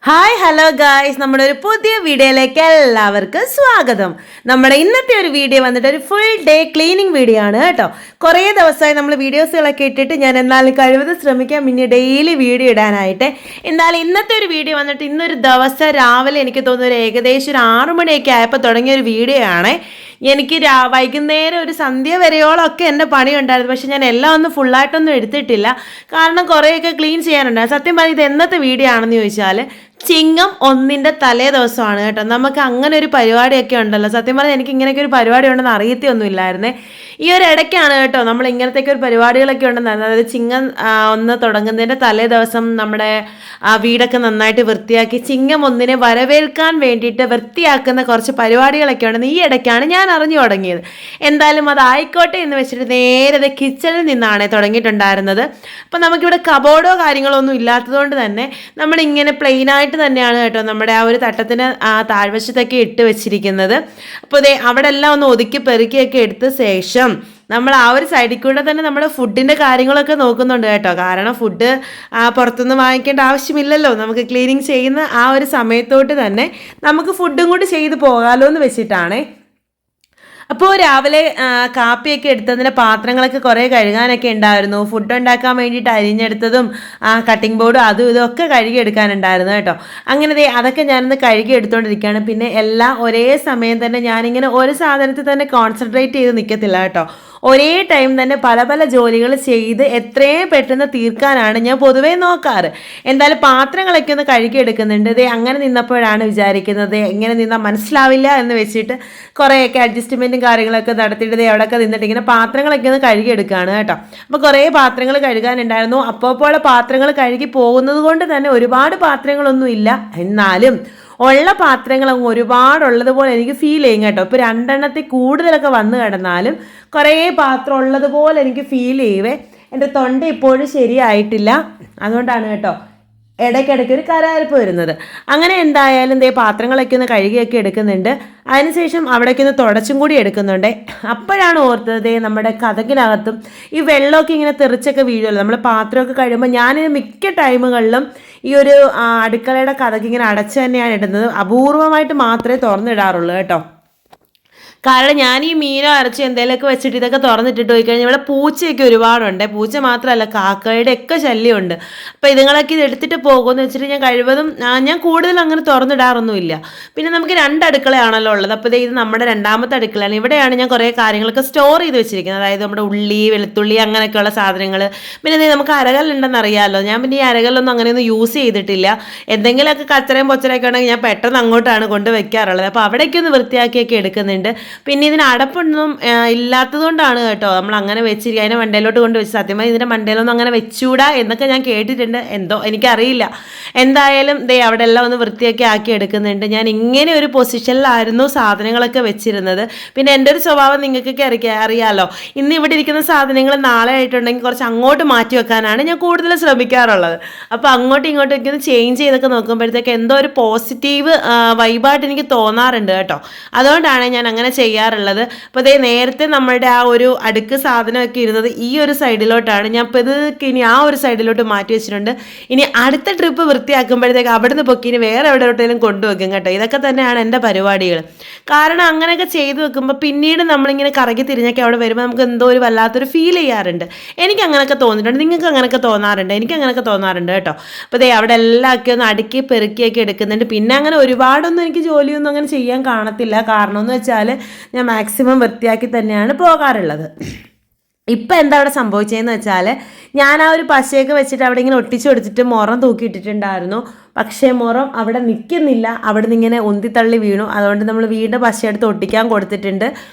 Hi hello guys, നമ്മുടെ ഒരു പുതിയ വീഡിയോയിലേക്ക് എല്ലാവർക്കും സ്വാഗതം. നമ്മുടെ ഇന്നത്തെ ഒരു വീഡിയോ വന്നിട്ട് ഒരു ഫുൾ ഡേ ക്ലീനിങ് വീഡിയോ ആണ് കേട്ടോ. കുറേ ദിവസമായി നമ്മൾ വീഡിയോസുകളൊക്കെ ഇട്ടിട്ട് ഞാൻ എന്നാലും കഴിവതും ശ്രമിക്കാം പിന്നെ ഡെയിലി വീഡിയോ ഇടാനായിട്ട്. എന്നാലും ഇന്നത്തെ ഒരു വീഡിയോ വന്നിട്ട് ഇന്നൊരു ദിവസം രാവിലെ എനിക്ക് തോന്നുന്നു ഒരു ഏകദേശം ഒരു 6 മണിയൊക്കെ ആയപ്പോൾ തുടങ്ങിയ ഒരു വീഡിയോ ആണ്. എനിക്ക് വൈകുന്നേരം ഒരു സന്ധ്യ വരെയോളമൊക്കെ എൻ്റെ പണി ഉണ്ടായിരുന്നു. പക്ഷെ ഞാൻ എല്ലാം ഒന്നും ഫുള്ളായിട്ടൊന്നും എടുത്തിട്ടില്ല, കാരണം കുറേയൊക്കെ ക്ലീൻ ചെയ്യാനുണ്ടായിരുന്നു. സത്യം പറഞ്ഞാൽ ഇത് എന്നത്തെ വീഡിയോ ആണെന്ന് ചോദിച്ചാൽ ചിങ്ങം 1 തലേ ദിവസമാണ് കേട്ടോ. നമുക്ക് അങ്ങനെ ഒരു പരിപാടിയൊക്കെ ഉണ്ടല്ലോ. സത്യം പറഞ്ഞാൽ എനിക്ക് ഇങ്ങനെയൊക്കെ ഒരു പരിപാടി ഉണ്ടെന്ന് അറിയത്തൊന്നും ഇല്ലായിരുന്നേ. ഈ ഒരു ഇടയ്ക്കാണ് കേട്ടോ നമ്മൾ ഇങ്ങനത്തെയൊക്കെ ഒരു പരിപാടികളൊക്കെ ഉണ്ടെന്ന്. അതായത് ചിങ്ങം 1 തുടങ്ങുന്നതിൻ്റെ തലേ ദിവസം നമ്മുടെ വീടൊക്കെ നന്നായിട്ട് വൃത്തിയാക്കി ചിങ്ങം 1 വരവേൽക്കാൻ വേണ്ടിയിട്ട് വൃത്തിയാക്കുന്ന കുറച്ച് പരിപാടികളൊക്കെ ഉണ്ടെന്ന് ഈ ഇടയ്ക്കാണ് ഞാൻ അറിഞ്ഞു തുടങ്ങിയത്. എന്തായാലും അതായിക്കോട്ടെ എന്ന് വെച്ചിട്ട് നേരെ കിച്ചണിൽ നിന്നാണ് തുടങ്ങിയിട്ടുണ്ടായിരുന്നത്. അപ്പം നമുക്കിവിടെ കബോർഡോ കാര്യങ്ങളോ ഒന്നും ഇല്ലാത്തതുകൊണ്ട് തന്നെ നമ്മളിങ്ങനെ പ്ലെയിനായിട്ട് തന്നെയാണ് കേട്ടോ നമ്മുടെ ആ ഒരു തട്ടത്തിന് താഴ്വശത്തൊക്കെ ഇട്ട് വെച്ചിരിക്കുന്നത്. അപ്പോൾ അവിടെ എല്ലാം ഒന്ന് ഒതുക്കി പെറുക്കിയൊക്കെ എടുത്ത ശേഷം നമ്മൾ ആ ഒരു സൈഡിൽ കൂടെ തന്നെ നമ്മുടെ ഫുഡിൻ്റെ കാര്യങ്ങളൊക്കെ നോക്കുന്നുണ്ട് കേട്ടോ. കാരണം ഫുഡ് പുറത്തുനിന്ന് വാങ്ങിക്കേണ്ട ആവശ്യമില്ലല്ലോ. നമുക്ക് ക്ലീനിങ് ചെയ്യുന്ന ആ ഒരു സമയത്തോട്ട് തന്നെ നമുക്ക് ഫുഡും കൂടി ചെയ്ത് പോകാമല്ലോ എന്ന് വെച്ചിട്ടാണ്. അപ്പോൾ രാവിലെ കാപ്പിയൊക്കെ എടുത്തതിൻ്റെ പാത്രങ്ങളൊക്കെ കുറേ കഴുകാനൊക്കെ ഉണ്ടായിരുന്നു. ഫുഡ് ഉണ്ടാക്കാൻ വേണ്ടിയിട്ട് അരിഞ്ഞെടുത്തതും കട്ടിംഗ് ബോർഡും അതും ഇതൊക്കെ കഴുകിയെടുക്കാനുണ്ടായിരുന്നു കേട്ടോ. അങ്ങനെ അതൊക്കെ ഞാനൊന്ന് കഴുകി എടുത്തുകൊണ്ടിരിക്കുകയാണ്. പിന്നെ എല്ലാം ഒരേ സമയം തന്നെ ഞാനിങ്ങനെ ഒരു സാധനത്തിൽ തന്നെ കോൺസെൻട്രേറ്റ് ചെയ്ത് നിൽക്കത്തില്ല കേട്ടോ. ഒരേ ടൈം തന്നെ പല പല ജോലികൾ ചെയ്ത് എത്രയും പെട്ടെന്ന് തീർക്കാനാണ് ഞാൻ പൊതുവേ നോക്കാറ്. എന്തായാലും പാത്രങ്ങളൊക്കെ ഒന്ന് കഴുകിയെടുക്കുന്നുണ്ട്. അങ്ങനെ നിന്നപ്പോഴാണ് വിചാരിക്കുന്നത് എങ്ങനെ നിന്നാൽ മനസ്സിലാവില്ല എന്ന് വെച്ചിട്ട് കുറേയൊക്കെ അഡ്ജസ്റ്റ്മെൻറ്റും കാര്യങ്ങളൊക്കെ നടത്തിയിട്ട് അവിടെയൊക്കെ നിന്നിട്ട് ഇങ്ങനെ പാത്രങ്ങളൊക്കെ ഒന്ന് കഴുകിയെടുക്കുകയാണ് കേട്ടോ. അപ്പോൾ കുറേ പാത്രങ്ങൾ കഴുകാനുണ്ടായിരുന്നു. അപ്പോൾ പാത്രങ്ങൾ കഴുകി പോകുന്നത് കൊണ്ട് തന്നെ ഒരുപാട് പാത്രങ്ങളൊന്നും ഇല്ല. എന്നാലും ഉള്ള പാത്രങ്ങൾ ഒരുപാടുള്ളതുപോലെ എനിക്ക് ഫീൽ ചെയ്യും കേട്ടോ. ഇപ്പോൾ 2 എണ്ണത്തിൽ കൂടുതലൊക്കെ വന്നു കിടന്നാലും കുറേ പാത്രം ഉള്ളതുപോലെ എനിക്ക് ഫീൽ ചെയ്യുവേ. എൻ്റെ തൊണ്ട ഇപ്പോഴും ശരിയായിട്ടില്ല, അതുകൊണ്ടാണ് കേട്ടോ ഇടയ്ക്കിടയ്ക്ക് ഒരു കരാരിപ്പ് വരുന്നത്. അങ്ങനെ എന്തായാലും പാത്രങ്ങളൊക്കെ ഒന്ന് കഴുകിയൊക്കെ എടുക്കുന്നുണ്ട്. അതിനുശേഷം അവിടേക്ക് ഒന്ന് തുടച്ചും കൂടി എടുക്കുന്നുണ്ട്. അപ്പോഴാണ് ഓർത്തത് നമ്മുടെ കതകിനകത്തും ഈ വെള്ളമൊക്കെ ഇങ്ങനെ തെറിച്ചൊക്കെ വീഴുമല്ലോ നമ്മൾ പാത്രമൊക്കെ കഴിയുമ്പോൾ. ഞാൻ മിക്ക ടൈമുകളിലും ഈ ഒരു അടുക്കളയുടെ കതകിങ്ങനെ അടച്ചു തന്നെയാണ് ഇടുന്നത്. അപൂർവമായിട്ട് മാത്രമേ തുറന്നിടാറുള്ളൂ കേട്ടോ. കാരണം ഞാൻ ഈ മീനോ ഇറച്ചി എന്തെങ്കിലുമൊക്കെ വെച്ചിട്ട് ഇതൊക്കെ തുറന്നിട്ടിട്ട് പോയി കഴിഞ്ഞാൽ ഇവിടെ പൂച്ചയൊക്കെ ഒരുപാടുണ്ട്. പൂച്ച മാത്രമല്ല കാക്കയുടെ ഒക്കെ ശല്യമുണ്ട്. അപ്പോൾ ഇതുങ്ങളൊക്കെ ഇത് എടുത്തിട്ട് പോകുമെന്ന് വെച്ചിട്ട് ഞാൻ കഴിവതും ഞാൻ കൂടുതൽ അങ്ങനെ തുറന്നിടാറൊന്നുമില്ല. പിന്നെ നമുക്ക് 2 അടുക്കളയാണല്ലോ ഉള്ളത്. അപ്പോൾ ഇത് നമ്മുടെ 2ാമത്തെ അടുക്കളയാണ്. ഇവിടെയാണ് ഞാൻ കുറേ കാര്യങ്ങളൊക്കെ സ്റ്റോർ ചെയ്ത് വെച്ചിരിക്കുന്നത്. അതായത് നമ്മുടെ ഉള്ളി, വെളുത്തുള്ളി അങ്ങനെയൊക്കെയുള്ള സാധനങ്ങൾ. പിന്നെ നമുക്ക് അരകല്ലുണ്ടെന്ന് അറിയാമല്ലോ. ഞാൻ പിന്നെ ഈ അരകല്ലൊന്നും അങ്ങനെയൊന്നും യൂസ് ചെയ്തിട്ടില്ല. എന്തെങ്കിലുമൊക്കെ കച്ചറയും പൊച്ചറയൊക്കെ ഉണ്ടെങ്കിൽ ഞാൻ പെട്ടെന്ന് അങ്ങോട്ടാണ് കൊണ്ട് വെക്കാറുള്ളത്. അപ്പോൾ അവിടേക്കൊന്ന് വൃത്തിയാക്കിയൊക്കെ എടുക്കുന്നുണ്ട്. പിന്നെ ഇതിന് അടപ്പൊന്നും ഇല്ലാത്തതുകൊണ്ടാണ് കേട്ടോ നമ്മൾ അങ്ങനെ വെച്ചിരിക്കുക. അതിനെ മണ്ടയിലോട്ട് കൊണ്ട് വെച്ച്. സത്യമായി ഇതിൻ്റെ മണ്ടയിലൊന്നും അങ്ങനെ വെച്ചൂടാ എന്നൊക്കെ ഞാൻ കേട്ടിട്ടുണ്ട്. എന്തോ എനിക്കറിയില്ല. എന്തായാലും അവിടെ എല്ലാം ഒന്ന് വൃത്തിയാക്കി ആക്കി എടുക്കുന്നുണ്ട്. ഞാൻ ഇങ്ങനെ ഒരു പൊസിഷനിലായിരുന്നു സാധനങ്ങളൊക്കെ വെച്ചിരുന്നത്. പിന്നെ എൻ്റെ ഒരു സ്വഭാവം നിങ്ങൾക്കൊക്കെ അറിയാമല്ലോ. ഇന്ന് ഇവിടെ ഇരിക്കുന്ന സാധനങ്ങൾ നാളെ ആയിട്ടുണ്ടെങ്കിൽ കുറച്ച് അങ്ങോട്ട് മാറ്റി വെക്കാനാണ് ഞാൻ കൂടുതൽ ശ്രമിക്കാറുള്ളത്. അപ്പോൾ അങ്ങോട്ടും ഇങ്ങോട്ടും ഒക്കെ ഒന്ന് ചേഞ്ച് ചെയ്തൊക്കെ നോക്കുമ്പോഴത്തേക്ക് എന്തോ ഒരു പോസിറ്റീവ് വൈബായിട്ട് എനിക്ക് തോന്നാറുണ്ട് കേട്ടോ. അതുകൊണ്ടാണ് ഞാൻ അങ്ങനെ ചെയ്യാറുള്ളത്. അപ്പോൾ നേരത്തെ നമ്മളുടെ ആ ഒരു അടുക്ക് സാധനമൊക്കെ ഇരുന്നത് ഈ ഒരു സൈഡിലോട്ടാണ്. ഞാൻ ഇപ്പോൾ ഇതൊക്കെ ഇനി ആ ഒരു സൈഡിലോട്ട് മാറ്റി വെച്ചിട്ടുണ്ട്. ഇനി അടുത്ത ട്രിപ്പ് വൃത്തിയാക്കുമ്പോഴത്തേക്ക് അവിടുന്ന് പൊക്കി ഇനി വേറെ എവിടെയോട്ടെങ്കിലും കൊണ്ടുവെക്കും കേട്ടോ. ഇതൊക്കെ തന്നെയാണ് എൻ്റെ പരിപാടികൾ. കാരണം അങ്ങനെയൊക്കെ ചെയ്തു വെക്കുമ്പോൾ പിന്നീട് നമ്മളിങ്ങനെ കറങ്ങി തിരിഞ്ഞൊക്കെ അവിടെ വരുമ്പോൾ നമുക്ക് എന്തോ ഒരു വല്ലാത്തൊരു ഫീൽ ചെയ്യാറുണ്ട്. എനിക്ക് അങ്ങനെയൊക്കെ തോന്നിയിട്ടുണ്ട്. നിങ്ങൾക്ക് അങ്ങനെയൊക്കെ തോന്നാറുണ്ട്? എനിക്ക് അങ്ങനെയൊക്കെ തോന്നാറുണ്ട് കേട്ടോ. അപ്പോൾ അവിടെ എല്ലാമൊക്കെ ഒന്ന് അടുക്കി പെറുക്കിയൊക്കെ എടുക്കുന്നുണ്ട്. പിന്നെ അങ്ങനെ ഒരുപാടൊന്നും എനിക്ക് ജോലിയൊന്നും അങ്ങനെ ചെയ്യാൻ കാണത്തില്ല. കാരണം എന്ന് വെച്ചാൽ ഞാൻ മാക്സിമം വൃത്തിയാക്കി തന്നെയാണ് പോകാറുള്ളത്. ഇപ്പം എന്താ അവിടെ സംഭവിച്ചതെന്ന് വെച്ചാൽ ഞാൻ ആ ഒരു പശയൊക്കെ വെച്ചിട്ട് അവിടെ ഇങ്ങനെ ഒട്ടിച്ചു കൊടുത്തിട്ട് മുറം തൂക്കിയിട്ടിട്ടുണ്ടായിരുന്നു. പക്ഷേ മുറം അവിടെ നിൽക്കുന്നില്ല. അവിടെ നിന്ന് ഇങ്ങനെ ഉന്തിത്തള്ളി വീണു. അതുകൊണ്ട് നമ്മൾ വീണ്ടും പശയെടുത്ത് ഒട്ടിക്കാൻ കൊടുത്തിട്ടുണ്ട്.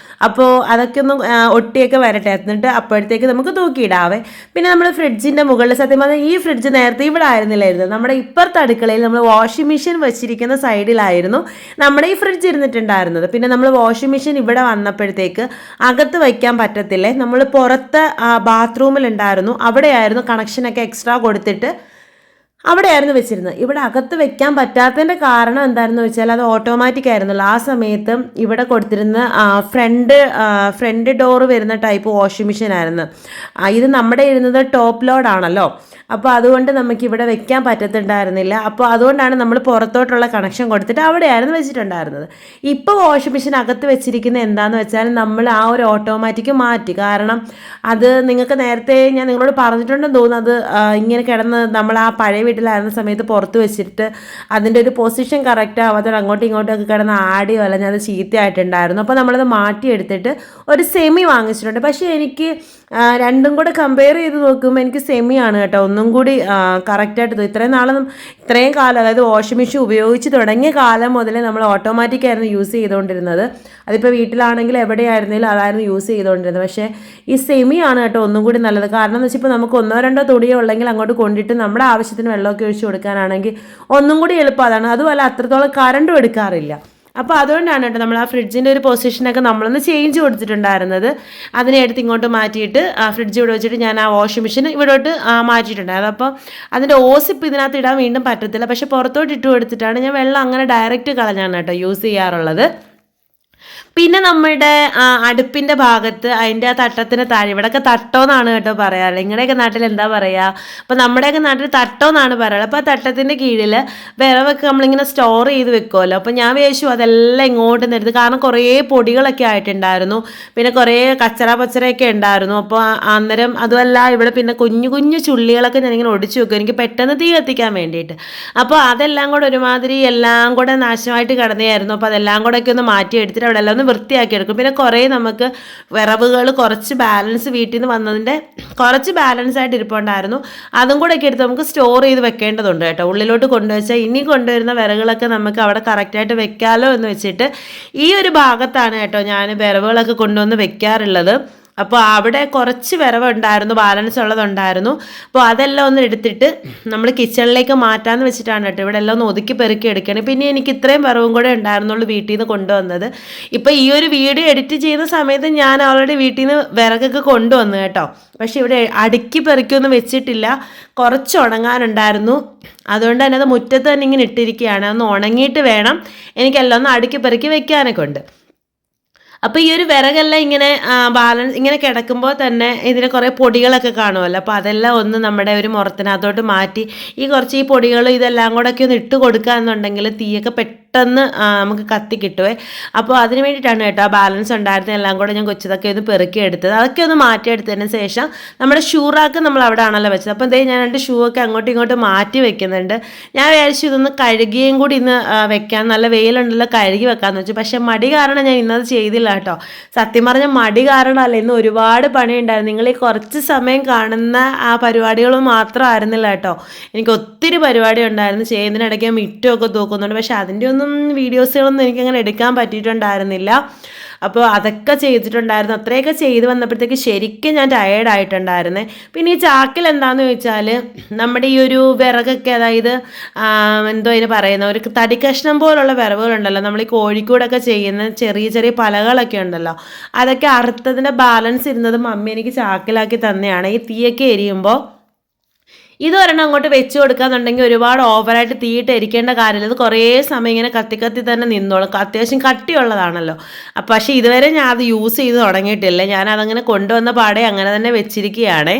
അപ്പോൾ അതൊക്കെ ഒന്ന് ഒട്ടിയൊക്കെ വരട്ടെ, എന്നിട്ട് അപ്പോഴത്തേക്ക് നമുക്ക് തൂക്കിയിടാവേ. പിന്നെ നമ്മൾ ഫ്രിഡ്ജിൻ്റെ മുകളിൽ, സത്യം പറഞ്ഞാൽ ഈ ഫ്രിഡ്ജ് നേരത്തെ ഇവിടെ ആയിരുന്നില്ലായിരുന്നു. നമ്മുടെ ഇപ്പുറത്തെ അടുക്കളയിൽ നമ്മൾ വാഷിംഗ് മെഷീൻ വെച്ചിരിക്കുന്ന സൈഡിലായിരുന്നു നമ്മുടെ ഈ ഫ്രിഡ്ജ് ഇരുന്നിട്ടുണ്ടായിരുന്നത്. പിന്നെ നമ്മൾ വാഷിംഗ് മെഷീൻ ഇവിടെ വന്നപ്പോഴത്തേക്ക് അകത്ത് വയ്ക്കാൻ പറ്റത്തില്ലേ, നമ്മൾ പുറത്ത് ബാത്റൂമിലുണ്ടായിരുന്നു. അവിടെയായിരുന്നു കണക്ഷനൊക്കെ എക്സ്ട്രാ കൊടുത്തിട്ട് അവിടെയായിരുന്നു വെച്ചിരുന്നത്. ഇവിടെ അകത്ത് വെക്കാൻ പറ്റാത്തതിൻ്റെ കാരണം എന്താണെന്ന് വെച്ചാൽ അത് ഓട്ടോമാറ്റിക് ആയിരുന്നല്ലോ. ആ സമയത്ത് ഇവിടെ കൊടുത്തിരുന്ന ഫ്രണ്ട് ഡോറ് വരുന്ന ടൈപ്പ് വാഷിംഗ് മെഷീൻ ആയിരുന്നു. ഇത് നമ്മുടെ ഇരുന്നത് ടോപ്പ് ലോഡാണല്ലോ. അപ്പോൾ അതുകൊണ്ട് നമുക്ക് ഇവിടെ വെക്കാൻ പറ്റത്തുണ്ടായിരുന്നില്ല. അപ്പോൾ അതുകൊണ്ടാണ് നമ്മൾ പുറത്തോട്ടുള്ള കണക്ഷൻ കൊടുത്തിട്ട് അവിടെയായിരുന്നു വെച്ചിട്ടുണ്ടായിരുന്നത്. ഇപ്പോൾ വാഷിംഗ് മെഷീൻ അകത്ത് വെച്ചിരിക്കുന്നത് എന്താണെന്ന് വെച്ചാൽ നമ്മൾ ആ ഒരു ഓട്ടോമാറ്റിക് മാറ്റി. കാരണം അത് നിങ്ങൾക്ക് നേരത്തെ ഞാൻ നിങ്ങളോട് പറഞ്ഞിട്ടുണ്ടെന്ന് തോന്നുന്നത്, ഇങ്ങനെ കിടന്ന് നമ്മൾ ആ പഴയ വീട്ടിലായിരുന്ന സമയത്ത് പുറത്ത് വെച്ചിട്ട് അതിൻ്റെ ഒരു പൊസിഷൻ കറക്റ്റ് ആവാതെ അങ്ങോട്ടും ഇങ്ങോട്ടും ഒക്കെ കിടന്ന് ആടി വലഞ്ഞ് അത് ചീത്തയായിട്ടുണ്ടായിരുന്നു. അപ്പോൾ നമ്മളത് മാറ്റിയെടുത്തിട്ട് ഒരു സെമി വാങ്ങിച്ചിട്ടുണ്ട്. പക്ഷേ എനിക്ക് രണ്ടും കൂടെ കമ്പയർ ചെയ്ത് നോക്കുമ്പോൾ എനിക്ക് സെമിയാണ് കേട്ടോ ഒന്നും കൂടി കറക്റ്റായിട്ട് തോന്നി. ഇത്രയും കാലം, അതായത് വാഷിംഗ് മെഷീൻ ഉപയോഗിച്ച് തുടങ്ങിയ കാലം മുതലേ നമ്മൾ ഓട്ടോമാറ്റിക് ആയിരുന്നു യൂസ് ചെയ്തുകൊണ്ടിരുന്നത്. അതിപ്പോൾ വീട്ടിലാണെങ്കിലും എവിടെയായിരുന്നെങ്കിലും അതായിരുന്നു യൂസ് ചെയ്തുകൊണ്ടിരുന്നത്. പക്ഷേ ഈ സെമിയാണ് കേട്ടോ ഒന്നും കൂടി നല്ലത്. കാരണം എന്ന് വെച്ചാൽ ഇപ്പോൾ നമുക്ക് 1-2 തുണിയോ ഉള്ളെങ്കിൽ അങ്ങോട്ട് കൊണ്ടിട്ട് നമ്മുടെ ആവശ്യത്തിന് വെള്ളമൊക്കെ ഒഴിച്ച് കൊടുക്കാനാണെങ്കിൽ ഒന്നും കൂടി എളുപ്പം അതാണ്. അതുപോലെ അത്രത്തോളം കറണ്ടും എടുക്കാറില്ല. അപ്പോൾ അതുകൊണ്ടാണ് കേട്ടോ നമ്മൾ ആ ഫ്രിഡ്ജിൻ്റെ ഒരു പൊസിഷനൊക്കെ നമ്മളൊന്ന് ചേഞ്ച് കൊടുത്തിട്ടുണ്ടായിരുന്നത്. അതിനെ എടുത്ത് ഇങ്ങോട്ട് മാറ്റിയിട്ട് ഫ്രിഡ്ജ് ഇവിടെ വെച്ചിട്ട് ഞാൻ ആ വാഷിംഗ് മെഷീൻ ഇവിടോട്ട് മാറ്റിയിട്ടുണ്ടായിരുന്നു. അപ്പോൾ അതിൻ്റെ ഓസ് ഇപ്പോൾ ഇതിനകത്ത് ഇടാൻ വീണ്ടും പറ്റത്തില്ല. പക്ഷേ പുറത്തോട്ട് ഇട്ട് കൊടുത്തിട്ടാണ് ഞാൻ വെള്ളം അങ്ങനെ ഡയറക്റ്റ് കളഞ്ഞാണ് കേട്ടോ യൂസ് ചെയ്യാറുള്ളത്. പിന്നെ നമ്മുടെ അടുപ്പിൻ്റെ ഭാഗത്ത് അതിൻ്റെ ആ തട്ടത്തിന് താഴെ, ഇവിടെയൊക്കെ തട്ടോന്നാണ് കേട്ടോ പറയാറുള്ളത്. നിങ്ങളുടെയൊക്കെ നാട്ടിൽ എന്താ പറയുക? അപ്പോൾ നമ്മുടെയൊക്കെ നാട്ടിൽ തട്ടോന്നാണ് പറയാറ്. അപ്പോൾ ആ തട്ടത്തിൻ്റെ കീഴിൽ വിറവൊക്കെ നമ്മളിങ്ങനെ സ്റ്റോർ ചെയ്ത് വെക്കുമല്ലോ. അപ്പോൾ ഞാൻ വിചാരിച്ചു അതെല്ലാം ഇങ്ങോട്ട് നിർത്തി. കാരണം കുറേ പൊടികളൊക്കെ ആയിട്ടുണ്ടായിരുന്നു, പിന്നെ കുറേ പച്ചറയൊക്കെ ഉണ്ടായിരുന്നു. അപ്പോൾ അന്നേരം അതുമല്ല ഇവിടെ പിന്നെ കുഞ്ഞു കുഞ്ഞു ചുള്ളികളൊക്കെ ഞാനിങ്ങനെ ഒടിച്ചു വെക്കും എനിക്ക് പെട്ടെന്ന് തീ കത്തിക്കാൻ വേണ്ടിയിട്ട്. അപ്പോൾ അതെല്ലാം കൂടെ ഒരുമാതിരി എല്ലാം കൂടെ നാശമായിട്ട് കിടന്നതായിരുന്നു. അപ്പോൾ അതെല്ലാം കൂടെ ഒക്കെ ഒന്ന് മാറ്റിയെടുത്തിട്ട് അവിടെ എല്ലാം ഒന്ന് വൃത്തിയാക്കി എടുക്കും. പിന്നെ കുറേ നമുക്ക് വിറവുകൾ കുറച്ച് ബാലൻസ് വീട്ടിൽ നിന്ന് വന്നതിൻ്റെ കുറച്ച് ബാലൻസ് ആയിട്ട് ഇരിപ്പുണ്ടായിരുന്നു. അതും കൂടെ ഒക്കെ എടുത്ത് നമുക്ക് സ്റ്റോർ ചെയ്ത് വെക്കേണ്ടതുണ്ട് കേട്ടോ. ഉള്ളിലോട്ട് കൊണ്ടുവച്ചാൽ ഇനി കൊണ്ടുവരുന്ന വിറകുകളൊക്കെ നമുക്ക് അവിടെ കറക്റ്റായിട്ട് വെക്കാമല്ലോ എന്ന് വെച്ചിട്ട് ഈ ഒരു ഭാഗത്താണ് കേട്ടോ ഞാൻ വിറവുകളൊക്കെ കൊണ്ടുവന്ന് വെക്കാറുള്ളത്. അപ്പോൾ അവിടെ കുറച്ച് വിറവുണ്ടായിരുന്നു, ബാലൻസ് ഉള്ളതുണ്ടായിരുന്നു. അപ്പോൾ അതെല്ലാം ഒന്ന് എടുത്തിട്ട് നമ്മൾ കിച്ചണിലേക്ക് മാറ്റാമെന്ന് വെച്ചിട്ടാണ് കേട്ടോ ഇവിടെ എല്ലാം ഒന്ന് ഒതുക്കി പെറുക്കി എടുക്കണം. പിന്നെ എനിക്ക് ഇത്രയും വിറവും കൂടെ ഉണ്ടായിരുന്നുള്ളൂ വീട്ടിൽ നിന്ന് കൊണ്ടുവന്നത്. ഇപ്പോൾ ഈ ഒരു വീഡിയോ എഡിറ്റ് ചെയ്യുന്ന സമയത്ത് ഞാൻ ഓൾറെഡി വീട്ടിൽ നിന്ന് വിറകൊക്കെ കൊണ്ടുവന്നു കേട്ടോ. പക്ഷേ ഇവിടെ അടുക്കി പെറുക്കിയൊന്നും വെച്ചിട്ടില്ല, കുറച്ച് ഉണങ്ങാനുണ്ടായിരുന്നു. അതുകൊണ്ട് തന്നെ അത് മുറ്റത്ത് തന്നെ ഇങ്ങനെ ഇട്ടിരിക്കുകയാണ്. ഒന്ന് ഉണങ്ങിയിട്ട് വേണം എനിക്കെല്ലാം ഒന്ന് അടുക്കി പെറുക്കി വെക്കാനൊക്കെ ഉണ്ട്. അപ്പോൾ ഈ ഒരു വിറകെല്ലാം ഇങ്ങനെ ബാലൻസ് ഇങ്ങനെ കിടക്കുമ്പോൾ തന്നെ ഇതിന് കുറേ പൊടികളൊക്കെ കാണുമല്ലോ. അപ്പോൾ അതെല്ലാം ഒന്ന് നമ്മുടെ ഒരു മുറത്തിനകത്തോട്ട് മാറ്റി ഈ പൊടികളും ഇതെല്ലാം കൂടെ ഒക്കെ ഒന്ന് ഇട്ട് കൊടുക്കുക എന്നുണ്ടെങ്കിൽ തീയൊക്കെ പെട്ടെന്ന് നമുക്ക് കത്തി കിട്ടുവേ. അപ്പോൾ അതിന് വേണ്ടിയിട്ടാണ് കേട്ടോ ആ ബാലൻസ് ഉണ്ടായിരുന്നത് എല്ലാം കൂടെ ഞാൻ കൊച്ചതൊക്കെ ഒന്ന് പെറുക്കി എടുത്തത്. അതൊക്കെ ഒന്ന് മാറ്റിയെടുത്തതിന് ശേഷം നമ്മുടെ ഷൂ റാക്ക് നമ്മൾ അവിടെ ആണല്ലോ വെച്ചത്. അപ്പോൾ ഞാൻ എൻ്റെ ഷൂ ഒക്കെ അങ്ങോട്ടും ഇങ്ങോട്ടും മാറ്റി വെക്കുന്നുണ്ട്. ഞാൻ വിചാരിച്ചു ഇതൊന്ന് കഴുകിയും കൂടി ഇന്ന് വെക്കാൻ, നല്ല വെയിലുണ്ടല്ലോ കഴുകി വെക്കാമെന്ന് വെച്ചു. പക്ഷേ മടി കാരണം ഞാൻ ഇന്നത് ചെയ്തില്ല കേട്ടോ. സത്യം പറഞ്ഞ മടി കാരണമല്ല, ഇന്ന് ഒരുപാട് പണിയുണ്ടായിരുന്നു. നിങ്ങൾ ഈ കുറച്ച് സമയം കാണുന്ന ആ പരിപാടികൾ മാത്രമായിരുന്നില്ല കേട്ടോ. എനിക്ക് ഒത്തിരി പരിപാടി ഉണ്ടായിരുന്നു. ചെയ്യുന്നതിനിടയ്ക്ക് ഞാൻ മിറ്റമൊക്കെ തൂക്കുന്നുണ്ട്. പക്ഷെ അതിൻ്റെ ഒന്നും വീഡിയോസുകളൊന്നും എനിക്കങ്ങനെ എടുക്കാൻ പറ്റിയിട്ടുണ്ടായിരുന്നില്ല. അപ്പോൾ അതൊക്കെ ചെയ്തിട്ടുണ്ടായിരുന്നു. അത്രയൊക്കെ ചെയ്ത് വന്നപ്പോഴത്തേക്ക് ശരിക്കും ഞാൻ ടയേർഡായിട്ടുണ്ടായിരുന്നേ. പിന്നെ ഈ ചാക്കിൽ എന്താണെന്ന് ചോദിച്ചാൽ നമ്മുടെ ഈ ഒരു വിറകൊക്കെ, അതായത് എന്തോ അതിന് പറയുന്ന ഒരു തടി കഷ്ണം പോലുള്ള വിറവുകളുണ്ടല്ലോ, നമ്മൾ ഈ കോഴിക്കോടൊക്കെ ചെയ്യുന്ന ചെറിയ ചെറിയ പലകളൊക്കെ ഉണ്ടല്ലോ, അതൊക്കെ അറുത്തതിൻ്റെ ബാലൻസ് ഇരുന്നത് മമ്മി എനിക്ക് ചാക്കിലാക്കി തന്നെയാണ്. ഈ തീയൊക്കെ എരിയുമ്പോൾ ഇതൊരെണ്ണം അങ്ങോട്ട് വെച്ച് കൊടുക്കാന്നുണ്ടെങ്കിൽ ഒരുപാട് ഓവറായിട്ട് തീയിട്ട് എരിക്കേണ്ട കാര്യമില്ല. ഇത് കുറേ സമയം ഇങ്ങനെ കത്തി തന്നെ നിന്നോളും. അത്യാവശ്യം കട്ടിയുള്ളതാണല്ലോ. അപ്പം പക്ഷേ ഇതുവരെ ഞാൻ അത് യൂസ് ചെയ്ത് തുടങ്ങിയിട്ടില്ല. ഞാനതങ്ങനെ കൊണ്ടുവന്ന പാടെ അങ്ങനെ തന്നെ വെച്ചിരിക്കുകയാണ്.